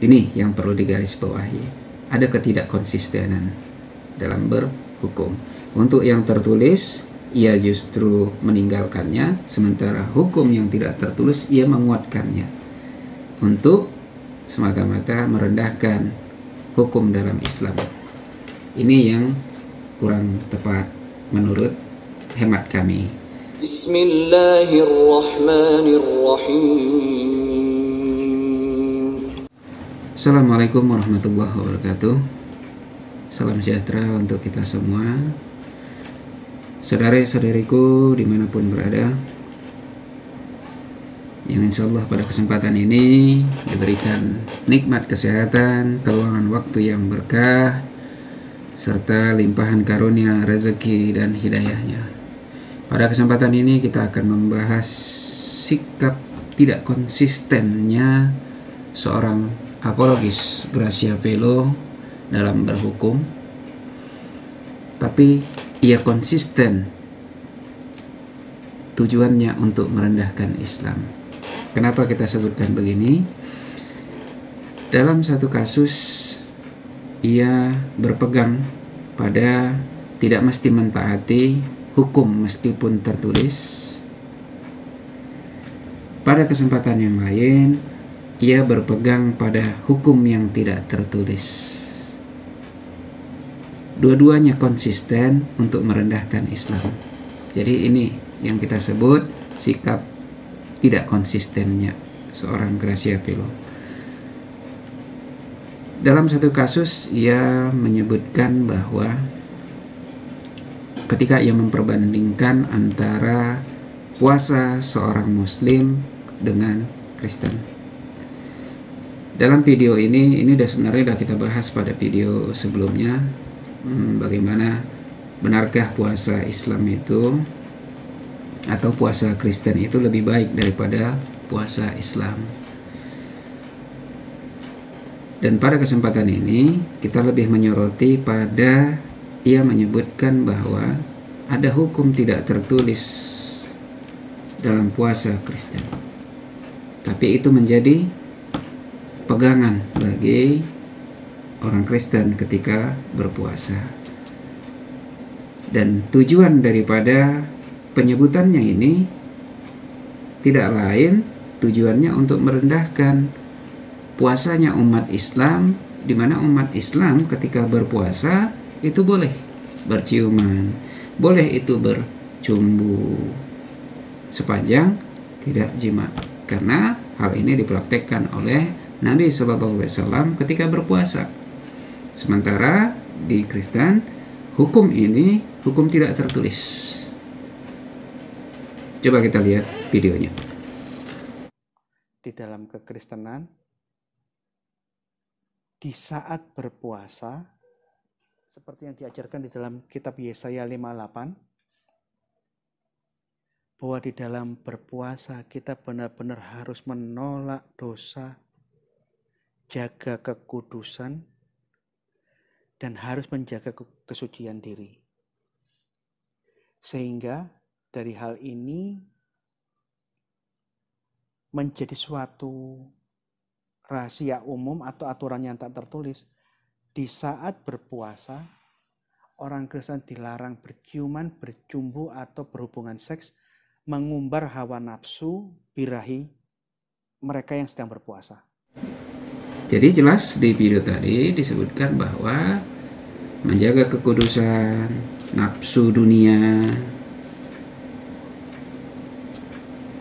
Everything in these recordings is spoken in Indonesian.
Ini yang perlu digarisbawahi. Ada ketidakkonsistenan dalam berhukum. Untuk yang tertulis, ia justru meninggalkannya, sementara hukum yang tidak tertulis, ia menguatkannya. Untuk semata-mata merendahkan hukum dalam Islam. Ini yang kurang tepat menurut hemat kami. Bismillahirrahmanirrahim. Assalamualaikum warahmatullahi wabarakatuh. Salam sejahtera untuk kita semua, saudara-saudariku dimanapun berada, yang insya Allah pada kesempatan ini diberikan nikmat kesehatan, keluangan waktu yang berkah, serta limpahan karunia rezeki dan hidayahnya. Pada kesempatan ini kita akan membahas sikap tidak konsistennya seorang apologis Gracia Pelo dalam berhukum, tapi ia konsisten tujuannya untuk merendahkan Islam. Kenapa kita sebutkan begini? Dalam satu kasus ia berpegang pada tidak mesti mentaati hukum meskipun tertulis. Pada kesempatan yang lain ia berpegang pada hukum yang tidak tertulis. Dua-duanya konsisten untuk merendahkan Islam. Jadi ini yang kita sebut sikap tidak konsistennya seorang Gracia Pelo. Dalam satu kasus ia menyebutkan bahwa ketika ia memperbandingkan antara puasa seorang Muslim dengan Kristen. Dalam video ini sebenarnya sudah kita bahas pada video sebelumnya, bagaimana benarkah puasa Islam itu atau puasa Kristen itu lebih baik daripada puasa Islam. Dan pada kesempatan ini kita lebih menyoroti pada ia menyebutkan bahwa ada hukum tidak tertulis dalam puasa Kristen, tapi itu menjadi pegangan bagi orang Kristen ketika berpuasa. Dan tujuan daripada penyebutannya ini tidak lain, tujuannya untuk merendahkan puasanya umat Islam, di mana umat Islam ketika berpuasa itu boleh berciuman, boleh itu bercumbu, sepanjang tidak jima. Karena hal ini dipraktekkan oleh Nabi Sallallahu Alaihi Wasallam ketika berpuasa. Sementara di Kristen hukum ini hukum tidak tertulis. Coba kita lihat videonya. Di dalam kekristenan, di saat berpuasa, seperti yang diajarkan di dalam kitab Yesaya 58, bahwa di dalam berpuasa kita benar-benar harus menolak dosa, jaga kekudusan, dan harus menjaga kesucian diri. Sehingga dari hal ini menjadi suatu rahasia umum atau aturan yang tak tertulis. Di saat berpuasa, orang Kristen dilarang berciuman, bercumbu, atau berhubungan seks, mengumbar hawa nafsu, birahi mereka yang sedang berpuasa. Jadi jelas di video tadi disebutkan bahwa menjaga kekudusan, nafsu dunia,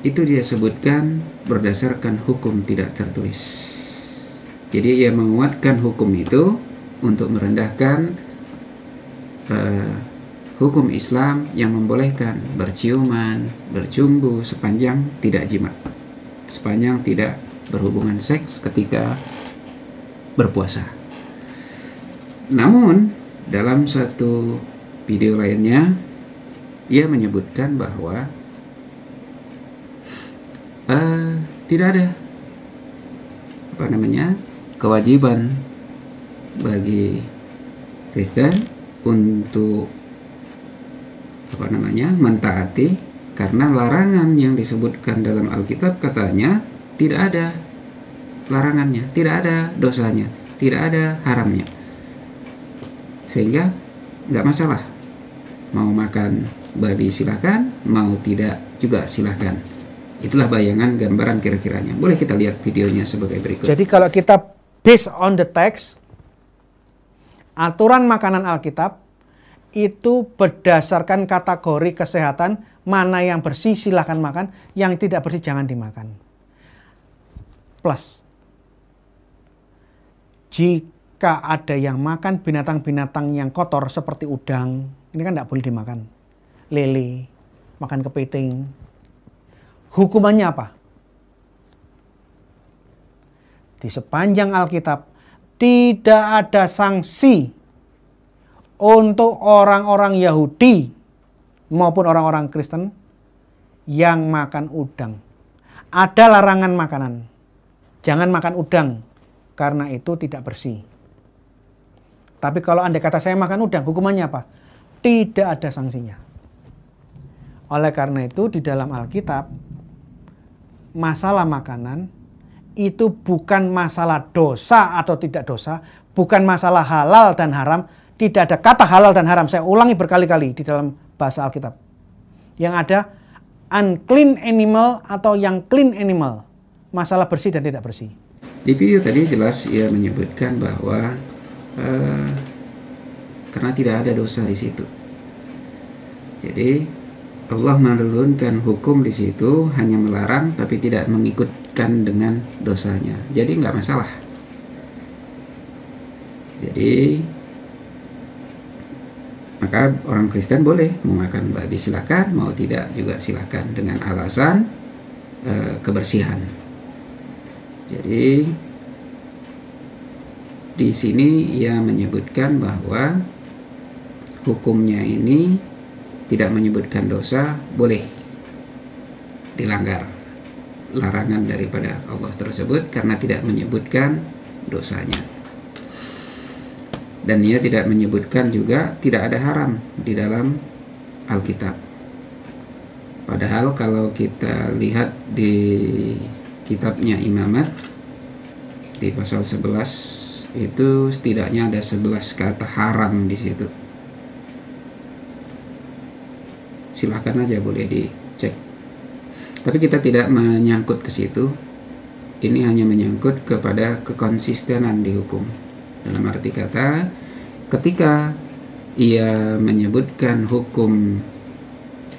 itu dia sebutkan berdasarkan hukum tidak tertulis. Jadi ia menguatkan hukum itu untuk merendahkan hukum Islam yang membolehkan berciuman, bercumbu sepanjang tidak jima, sepanjang tidak berhubungan seks ketika berpuasa. Namun dalam satu video lainnya ia menyebutkan bahwa tidak ada kewajiban bagi Kristen untuk mentaati, karena larangan yang disebutkan dalam Alkitab katanya tidak ada larangannya, tidak ada dosanya, tidak ada haramnya. Sehingga nggak masalah. Mau makan babi silakan, mau tidak juga silakan. Itulah bayangan gambaran kira-kiranya. Boleh kita lihat videonya sebagai berikut. Jadi kalau kita based on the text, aturan makanan Alkitab itu berdasarkan kategori kesehatan, mana yang bersih silahkan makan, yang tidak bersih jangan dimakan. Plus, jika ada yang makan binatang-binatang yang kotor seperti udang, ini kan tidak boleh dimakan. Lele, makan kepiting. Hukumannya apa? Di sepanjang Alkitab tidak ada sanksi untuk orang-orang Yahudi maupun orang-orang Kristen yang makan udang. Ada larangan makanan. Jangan makan udang karena itu tidak bersih. Tapi kalau andai kata saya makan udang, hukumannya apa? Tidak ada sanksinya. Oleh karena itu di dalam Alkitab, masalah makanan itu bukan masalah dosa atau tidak dosa, bukan masalah halal dan haram. Tidak ada kata halal dan haram. Saya ulangi berkali-kali di dalam bahasa Alkitab. Yang ada unclean animal atau yang clean animal. Masalah bersih dan tidak bersih. Di video tadi jelas ia menyebutkan bahwa karena tidak ada dosa di situ. Jadi Allah menurunkan hukum di situ hanya melarang tapi tidak mengikutkan dengan dosanya. Jadi nggak masalah. Jadi maka orang Kristen boleh mau makan babi silakan, mau tidak juga silakan dengan alasan kebersihan. Jadi di sini ia menyebutkan bahwa hukumnya ini tidak menyebutkan dosa, boleh dilanggar larangan daripada Allah tersebut karena tidak menyebutkan dosanya. Dan ia tidak menyebutkan juga tidak ada haram di dalam Alkitab. Padahal kalau kita lihat di kitabnya Imamat di pasal 11 itu setidaknya ada 11 kata haram di situ. Silahkan aja boleh dicek. Tapi kita tidak menyangkut ke situ. Ini hanya menyangkut kepada kekonsistenan di hukum. Dalam arti kata, ketika ia menyebutkan hukum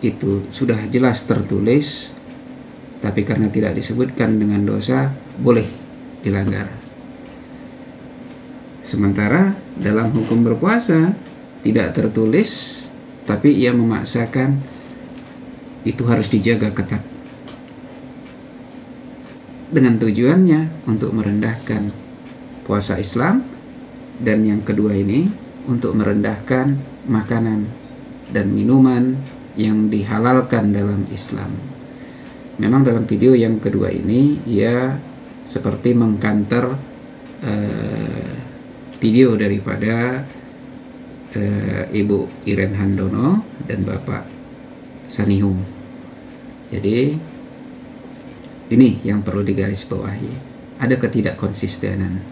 itu sudah jelas tertulis, tapi karena tidak disebutkan dengan dosa, boleh dilanggar. Sementara dalam hukum berpuasa tidak tertulis, tapi ia memaksakan itu harus dijaga ketat. Dengan tujuannya untuk merendahkan puasa Islam, dan yang kedua ini untuk merendahkan makanan dan minuman yang dihalalkan dalam Islam. Memang dalam video yang kedua ini ia seperti mengkanter video daripada Ibu Iren Handono dan Bapak Sanihum. Jadi ini yang perlu digarisbawahi. Ada ketidakkonsistenan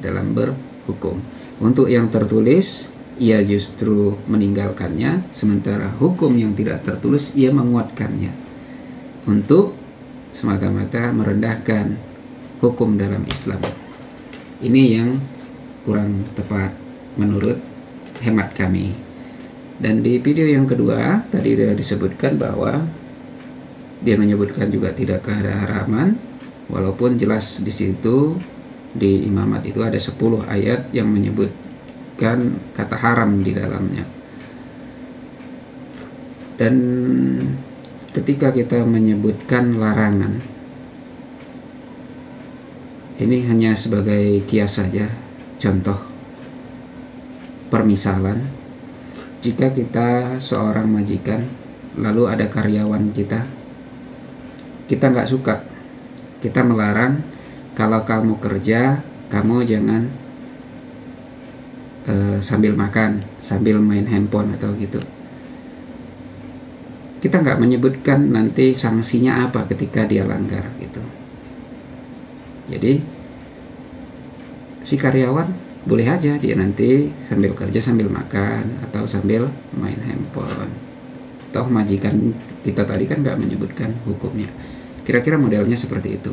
dalam berhukum. Untuk yang tertulis ia justru meninggalkannya, sementara hukum yang tidak tertulis ia menguatkannya untuk semata-mata merendahkan hukum dalam Islam. Ini yang kurang tepat menurut hemat kami. Dan di video yang kedua tadi sudah disebutkan bahwa dia menyebutkan juga tidak ada haraman, walaupun jelas di situ di Imamat itu ada 10 ayat yang menyebutkan kata haram di dalamnya. Dan ketika kita menyebutkan larangan, ini hanya sebagai kias saja, contoh permisalan. Jika kita seorang majikan, lalu ada karyawan kita nggak suka, kita melarang, kalau kamu kerja, kamu jangan sambil makan, sambil main handphone atau gitu. Kita nggak menyebutkan nanti sanksinya apa ketika dia langgar gitu. Jadi si karyawan boleh aja dia nanti sambil kerja sambil makan atau sambil main handphone. Toh majikan kita tadi kan nggak menyebutkan hukumnya. Kira-kira modelnya seperti itu.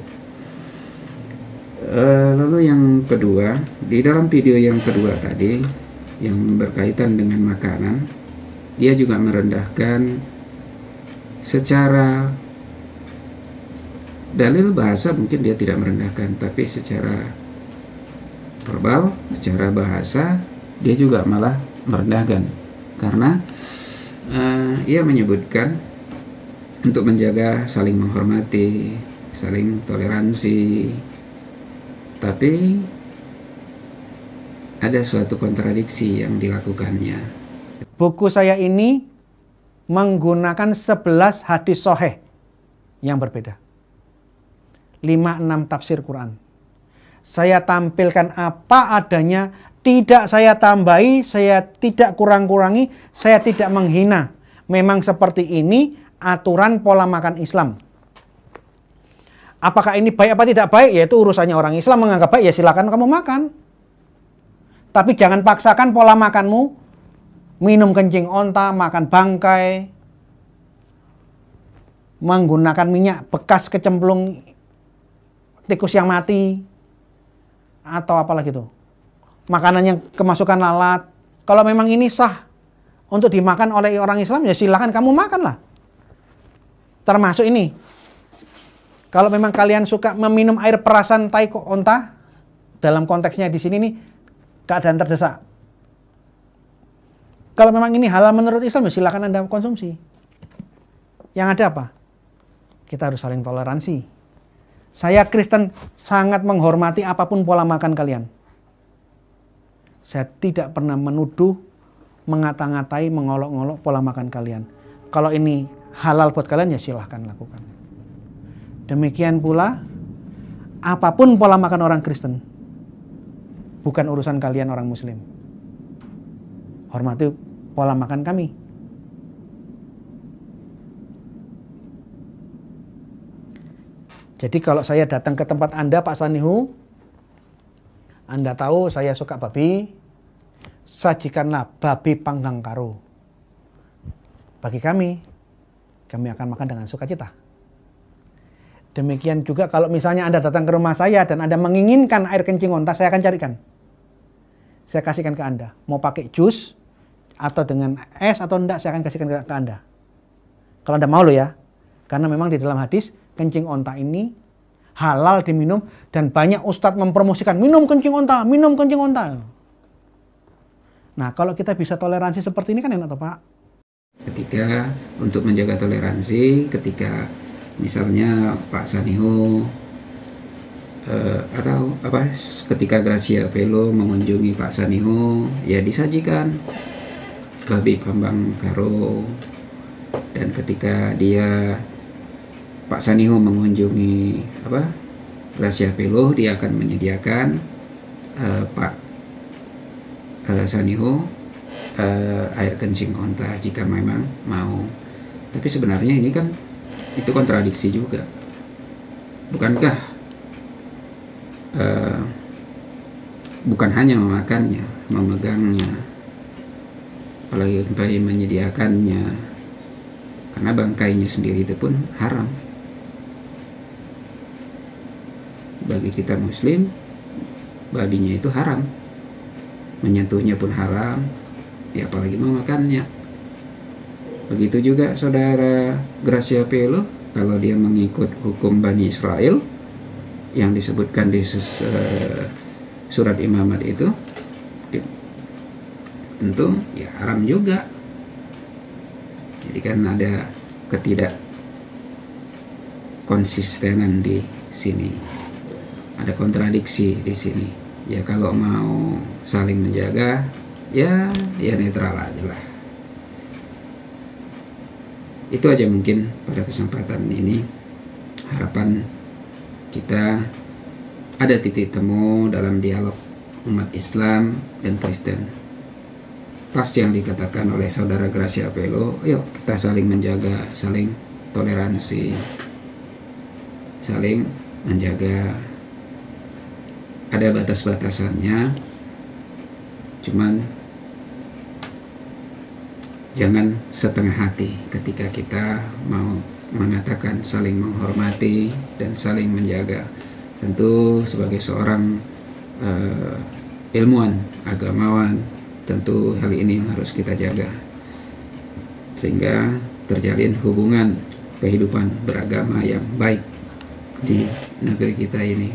Lalu yang kedua, di dalam video yang kedua tadi yang berkaitan dengan makanan, dia juga merendahkan secara dalil bahasa, mungkin dia tidak merendahkan, tapi secara verbal, secara bahasa dia juga malah merendahkan, karena ia menyebutkan untuk menjaga saling menghormati, saling toleransi, tapi ada suatu kontradiksi yang dilakukannya. Buku saya ini menggunakan 11 hadis sahih yang berbeda, 5-6 tafsir Quran. Saya tampilkan apa adanya, tidak saya tambahi, saya tidak kurang-kurangi, saya tidak menghina. Memang seperti ini aturan pola makan Islam. Apakah ini baik apa tidak baik? Ya itu urusannya orang Islam, menganggap baik ya silakan kamu makan. Tapi jangan paksakan pola makanmu, minum kencing onta, makan bangkai, menggunakan minyak bekas kecemplung tikus yang mati, atau apalagi itu, makanan yang kemasukan lalat. Kalau memang ini sah untuk dimakan oleh orang Islam, ya silahkan kamu makanlah. Termasuk ini, kalau memang kalian suka meminum air perasan tai onta, dalam konteksnya di sini nih keadaan terdesak. Kalau memang ini halal menurut Islam, ya silahkan Anda konsumsi. Yang ada apa? Kita harus saling toleransi. Saya Kristen sangat menghormati apapun pola makan kalian. Saya tidak pernah menuduh, mengata-ngatai, mengolok-ngolok pola makan kalian. Kalau ini halal buat kalian, ya silahkan lakukan. Demikian pula, apapun pola makan orang Kristen, bukan urusan kalian orang Muslim. Hormati pola makan kami. Jadi kalau saya datang ke tempat Anda, Pak Sanihu, Anda tahu saya suka babi, sajikanlah babi panggang karo. Bagi kami akan makan dengan sukacita. Demikian juga kalau misalnya Anda datang ke rumah saya dan Anda menginginkan air kencing onta, saya akan carikan. Saya kasihkan ke Anda. Mau pakai jus, atau dengan es atau enggak, saya akan kasihkan ke Anda. Kalau Anda mau loh ya. Karena memang di dalam hadis, kencing onta ini halal diminum, dan banyak ustadz mempromosikan minum kencing onta, minum kencing onta. Nah, kalau kita bisa toleransi seperti ini kan enak toh, Pak? Ketika untuk menjaga toleransi, ketika misalnya Pak Sanihu atau apa, ketika Gracia Pelo mengunjungi Pak Sanihu, ya disajikan babi pambang karo. Dan ketika Pak Sanihu mengunjungi Gracia Pelo, dia akan menyediakan Pak Sanihu air kencing onta jika memang mau. Tapi sebenarnya ini kan itu kontradiksi juga, bukankah bukan hanya memakannya, memegangnya, apalagi menyediakannya, karena bangkainya sendiri itu pun haram. Bagi kita Muslim, babinya itu haram, menyentuhnya pun haram, ya apalagi memakannya. Begitu juga saudara Gracia Pelo, kalau dia mengikut hukum Bani Israel yang disebutkan di surat Imamat itu, tentu ya haram juga. Jadi kan ada ketidakkonsistenan di sini, ada kontradiksi di sini. Ya kalau mau saling menjaga, ya netral aja lah. Itu aja mungkin pada kesempatan ini. Harapan kita ada titik temu dalam dialog umat Islam dan Kristen. Pas yang dikatakan oleh saudara Gracia Pelo, yuk kita saling menjaga, saling toleransi, saling menjaga ada batas-batasannya, cuman jangan setengah hati ketika kita mau mengatakan saling menghormati dan saling menjaga. Tentu sebagai seorang ilmuwan, agamawan, tentu hal ini yang harus kita jaga sehingga terjalin hubungan kehidupan beragama yang baik di negeri kita ini.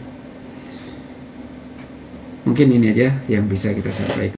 Mungkin ini aja yang bisa kita sampaikan.